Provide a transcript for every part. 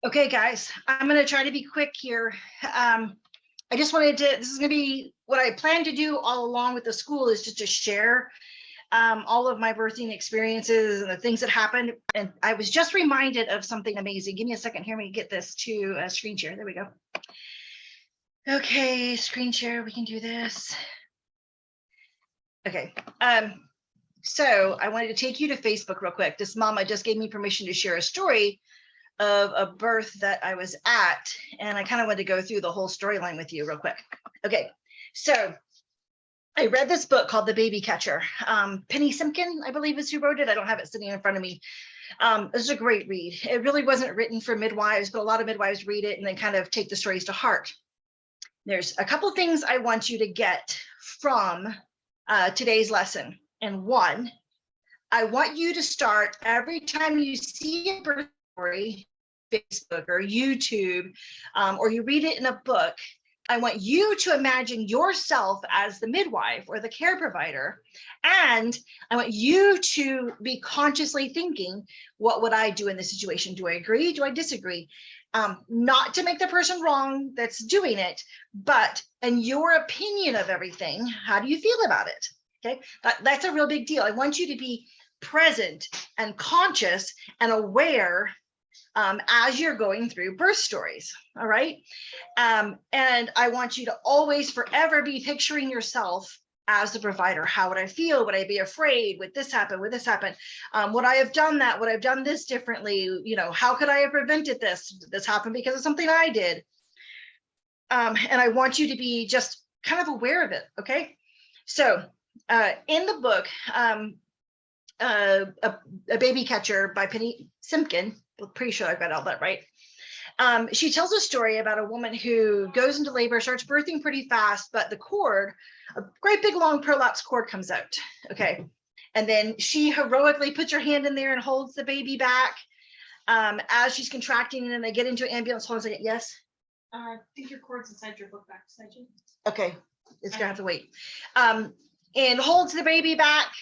Okay, guys, I'm going to try to be quick here. I just wanted to, this is going to be what I plan to do all along with the school, is just to share all of my birthing experiences and the things that happened. And I was just reminded of something amazing. Give me a second here. Let me get this to a screen share. There we go. Okay, screen share. We can do this. Okay. So I wanted to take you to Facebook real quick. This mama just gave me permission to share a story of a birth that I was at, and I kind of wanted to go through the whole storyline with you real quick. Okay, so I read this book called The Baby Catcher. Penny Simkin, I believe, is who wrote it. I don't have it sitting in front of me. This is a great read. It really wasn't written for midwives, but a lot of midwives read it and then kind of take the stories to heart. There's a couple things I want you to get from today's lesson. And one, I want you to start every time you see a birth story, Facebook or YouTube, or you read it in a book, I want you to imagine yourself as the midwife or the care provider. And I want you to be consciously thinking, what would I do in this situation? Do I agree? Do I disagree? Not to make the person wrong that's doing it, but in your opinion of everything, how do you feel about it? Okay, that's a real big deal. I want you to be present and conscious and aware as you're going through birth stories. All right. And I want you to always forever be picturing yourself as the provider. How would I feel? Would I be afraid? Would this happen? Would this happen? Would I have done that? Would I have done this differently? You know, how could I have prevented this? This happened because of something I did. And I want you to be just kind of aware of it. Okay. So in the book, a Baby Catcher by Penny Simkin, I'm pretty sure I got all that right. She tells a story about a woman who goes into labor, starts birthing pretty fast, but the cord, a great big long prolapse cord, comes out. Okay. And then she heroically puts her hand in there and holds the baby back as she's contracting, and then they get into an ambulance. Hold on a second. Yes? I think your cord's inside your book back beside you. Okay. It's going to have to wait. And holds the baby back.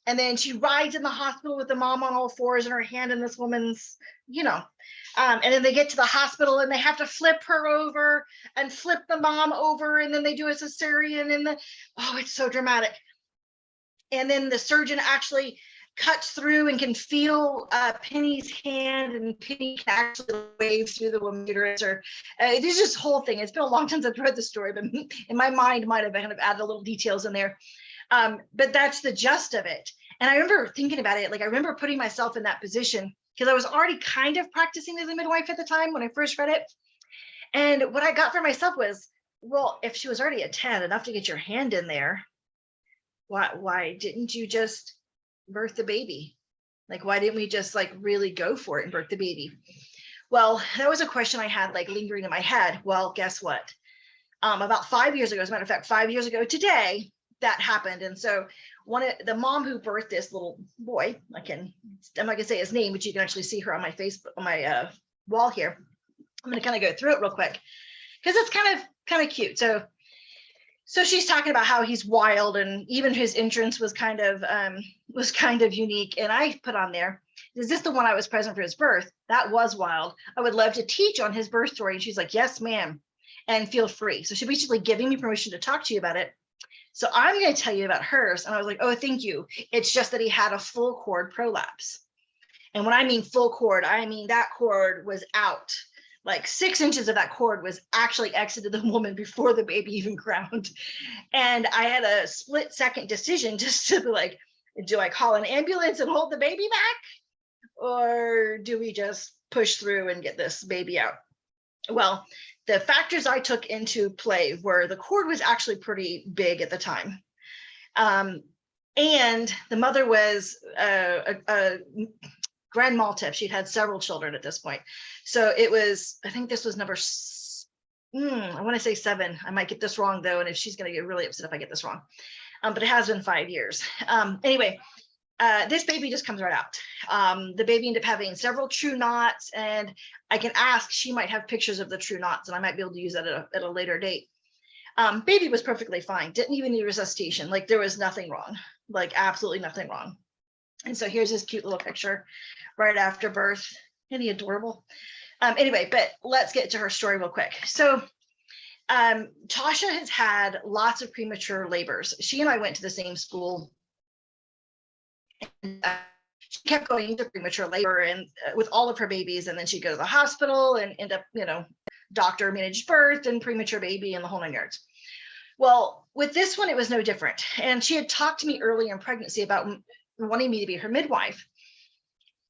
And then she rides in the hospital with the mom on all fours and her hand in this woman's, you know, and then they get to the hospital and they have to flip her over and flip the mom over. And then they do a cesarean and oh, it's so dramatic. And then the surgeon actually cuts through and can feel Penny's hand, and Penny can actually wave through the woman's uterus. Or there's this whole thing. It's been a long time since I've read the story, but in my mind might have kind of added a little details in there. But that's the gist of it. And I remember thinking about it, like I remember putting myself in that position because I was already kind of practicing as a midwife at the time when I first read it. And what I got for myself was, well, if she was already at 10, enough to get your hand in there, why didn't you just birth the baby? Like, why didn't we just like really go for it and birth the baby? Well, that was a question I had like lingering in my head. Well, guess what? About 5 years ago, as a matter of fact, 5 years ago today, that happened. And so the mom who birthed this little boy, I'm not gonna say his name, but you can actually see her on my Facebook, on my wall here. I'm gonna kind of go through it real quick because it's kind of cute. So she's talking about how he's wild, and even his entrance was kind of unique. And I put on there, is this the one I was present for his birth? That was wild. I would love to teach on his birth story. And she's like, yes, ma'am, and feel free. So she's basically giving me permission to talk to you about it. So I'm going to tell you about hers. And I was like, oh, thank you. It's just that he had a full cord prolapse. And when I mean full cord, I mean that cord was out. Like 6 inches of that cord was actually exited the woman before the baby even ground. And I had a split-second decision just to be like, do I call an ambulance and hold the baby back? Or do we just push through and get this baby out? Well, the factors I took into play were the cord was actually pretty big at the time. And the mother was a grand maltef. She'd had several children at this point. So it was, I think this was number, I want to say 7. I might get this wrong though. And if she's going to get really upset if I get this wrong, but it has been 5 years. Anyway, this baby just comes right out. The baby ended up having several true knots, and I can ask, she might have pictures of the true knots and I might be able to use that at a later date. Baby was perfectly fine. Didn't even need resuscitation. Like there was nothing wrong, like absolutely nothing wrong. And so here's this cute little picture right after birth. Isn't he adorable? Anyway, but let's get to her story real quick. So Tasha has had lots of premature labors. She and I went to the same school. And, she kept going into premature labor and with all of her babies, and then she'd go to the hospital and end up, doctor managed birth and premature baby and the whole 9 yards. Well, with this one, it was no different. And she had talked to me early in pregnancy about wanting me to be her midwife,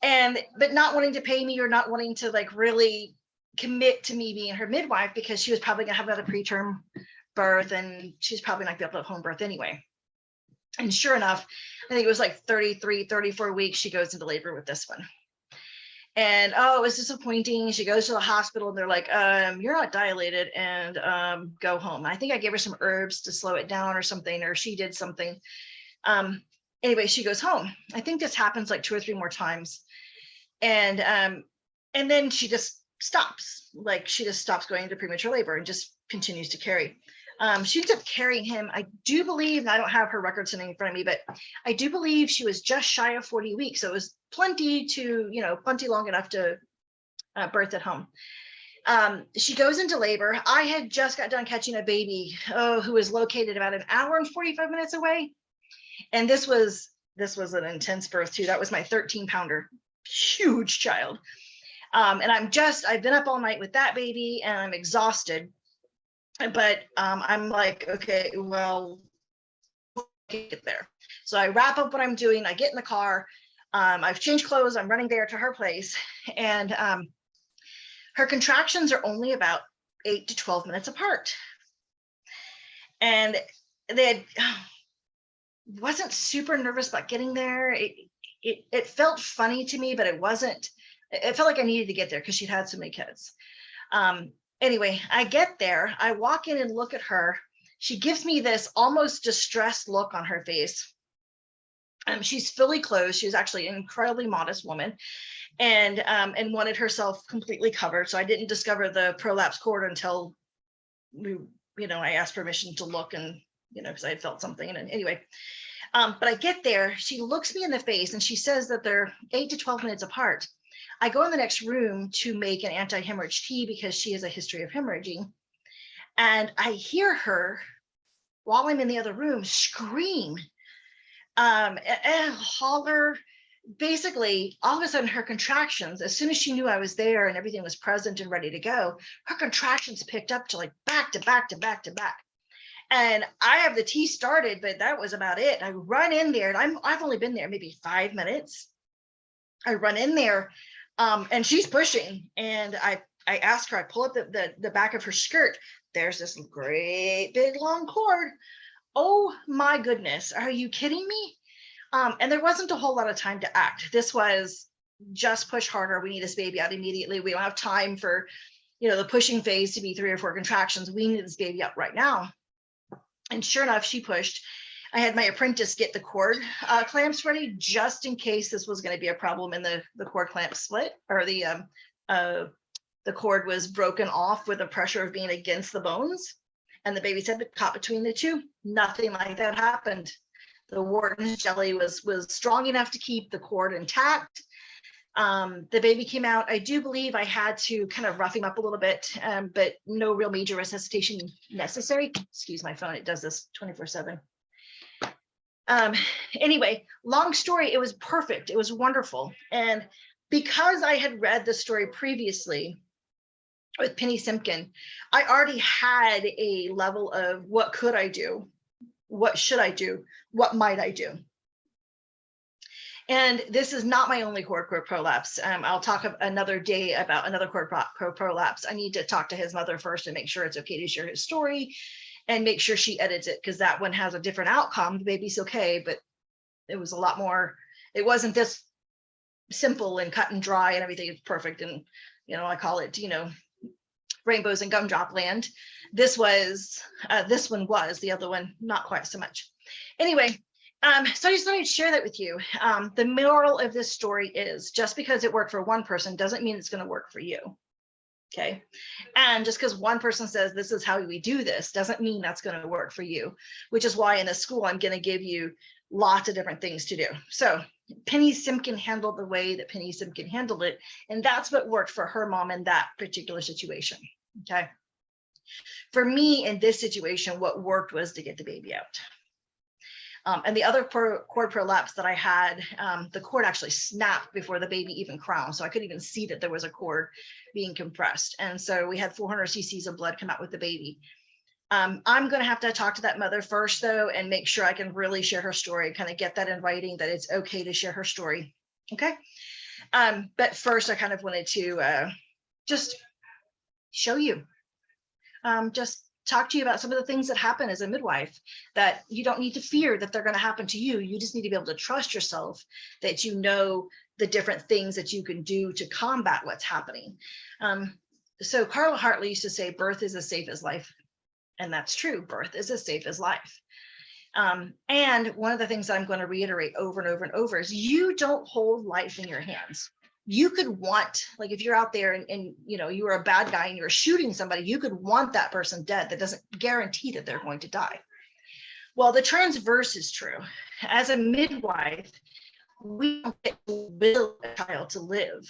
but not wanting to pay me or not wanting to like really commit to me being her midwife, because she was probably gonna have another preterm birth and she's probably not gonna be able to have home birth anyway. And sure enough, I think it was like 33, 34 weeks, she goes into labor with this one. And it was disappointing. She goes to the hospital and they're like, you're not dilated, and go home. I think I gave her some herbs to slow it down or something, or she did something. Anyway, she goes home. I think this happens like 2 or 3 more times. And then she just stops. Like she just stops going into premature labor and just continues to carry. She ends up carrying him, I do believe, and I don't have her record sitting in front of me, but I do believe she was just shy of 40 weeks. So it was plenty long enough to birth at home. She goes into labor. I had just got done catching a baby, who was located about an hour and 45 minutes away. And this was an intense birth too. That was my 13-pounder, huge child. And I've been up all night with that baby and I'm exhausted. But I'm like, okay, well, get there. So I wrap up what I'm doing. I get in the car. I've changed clothes. I'm running there to her place. And her contractions are only about 8 to 12 minutes apart. And wasn't super nervous about getting there. It felt funny to me, but it wasn't. It felt like I needed to get there because she'd had so many kids. Anyway, I get there, I walk in and look at her. She gives me this almost distressed look on her face. She's fully clothed. She was actually an incredibly modest woman and wanted herself completely covered. So I didn't discover the prolapse cord until I asked permission to look and, because I had felt something. And anyway, but I get there, she looks me in the face and she says that they're 8 to 12 minutes apart. I go in the next room to make an anti-hemorrhage tea because she has a history of hemorrhaging. And I hear her, while I'm in the other room, scream and holler. Basically, all of a sudden, her contractions, as soon as she knew I was there and everything was present and ready to go, her contractions picked up to like back to back to back to back. And I have the tea started, but that was about it. I run in there and I've only been there maybe 5 minutes. I run in there. And she's pushing, and I ask her, I pull up the back of her skirt. There's this great big long cord. Oh my goodness, are you kidding me? And there wasn't a whole lot of time to act. This was just push harder. We need this baby out immediately. We don't have time for, the pushing phase to be 3 or 4 contractions. We need this baby out right now. And sure enough, she pushed. I had my apprentice get the cord clamps ready just in case this was going to be a problem and the cord clamp split, or the cord was broken off with the pressure of being against the bones and the baby's head caught between the two. Nothing like that happened. The Wharton's jelly was strong enough to keep the cord intact. The baby came out. I do believe I had to kind of rough him up a little bit, but no real major resuscitation necessary. Excuse my phone. It does this 24/7. Anyway, long story, it was perfect. It was wonderful. And because I had read the story previously with Penny Simpkin, I already had a level of what could I do? What should I do? What might I do? And this is not my only cord prolapse. I'll talk another day about another cord prolapse. I need to talk to his mother first and make sure it's okay to share his story and make sure she edits it, because that one has a different outcome. The baby's okay, but it was a lot more, it wasn't this simple and cut and dry and everything is perfect. And, I call it, rainbows and gumdrop land. This one was, the other one, not quite so much. Anyway, so I just wanted to share that with you. The moral of this story is just because it worked for one person doesn't mean it's going to work for you. Okay. And just because one person says this is how we do this doesn't mean that's going to work for you, which is why in this school, I'm going to give you lots of different things to do. So Penny Simkin handled the way that Penny Simkin handled it. And that's what worked for her mom in that particular situation. Okay. For me in this situation, what worked was to get the baby out. And the other cord prolapse that I had, the cord actually snapped before the baby even crowned. So I couldn't even see that there was a cord being compressed. And so we had 400 cc's of blood come out with the baby. I'm going to have to talk to that mother first, though, and make sure I can really share her story, kind of get that in writing that it's okay to share her story. Okay. But first, I kind of wanted to just show you, just talk to you about some of the things that happen as a midwife that you don't need to fear that they're going to happen to you. You just need to be able to trust yourself that you know the different things that you can do to combat what's happening. So Carla Hartley used to say, birth is as safe as life. And that's true. Birth is as safe as life. And one of the things that I'm going to reiterate over and over and over is you don't hold life in your hands. You could want, like if you're out there and you know, you were a bad guy and you're shooting somebody, you could want that person dead. That doesn't guarantee that they're going to die. Well, the transverse is true. As a midwife, we don't get to will a child to live.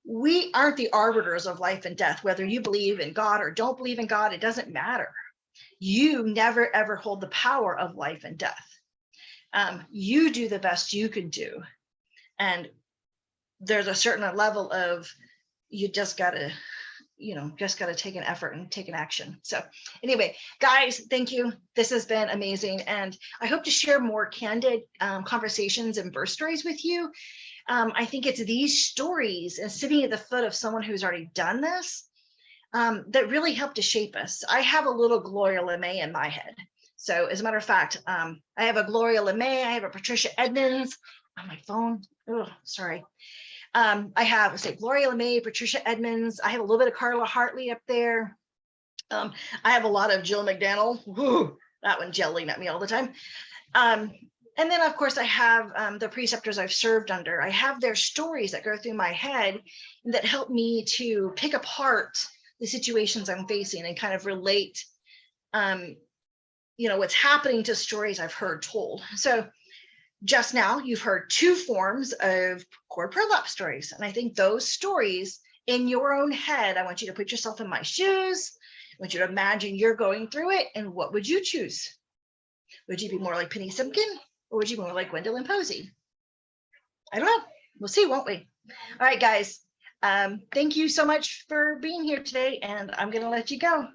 We aren't the arbiters of life and death. Whether you believe in God or don't believe in God, it doesn't matter. You never, ever hold the power of life and death. You do the best you can do. And there's a certain level of, you just gotta, you know, just gotta take an effort and take an action. So anyway, guys, thank you. This has been amazing. And I hope to share more candid conversations and birth stories with you. I think it's these stories and sitting at the foot of someone who's already done this that really help to shape us. I have a little Gloria LeMay in my head. So as a matter of fact, I have a Gloria LeMay, I have a Patricia Edmonds on my phone. Oh, sorry. I have, say, Gloria LeMay, Patricia Edmonds. I have a little bit of Carla Hartley up there. I have a lot of Jill McDaniel. Woo, that one's yelling at me all the time. And then, of course, I have the preceptors I've served under. I have their stories that go through my head that help me to pick apart the situations I'm facing and kind of relate, you know, what's happening to stories I've heard told. So just now, you've heard two forms of cord prolapse stories. And I think those stories in your own head, I want you to put yourself in my shoes. I want you to imagine you're going through it. And what would you choose? Would you be more like Penny Simkin? Or would you be more like Gwendolyn Posey? I don't know. We'll see, won't we? All right, guys. Thank you so much for being here today. And I'm going to let you go.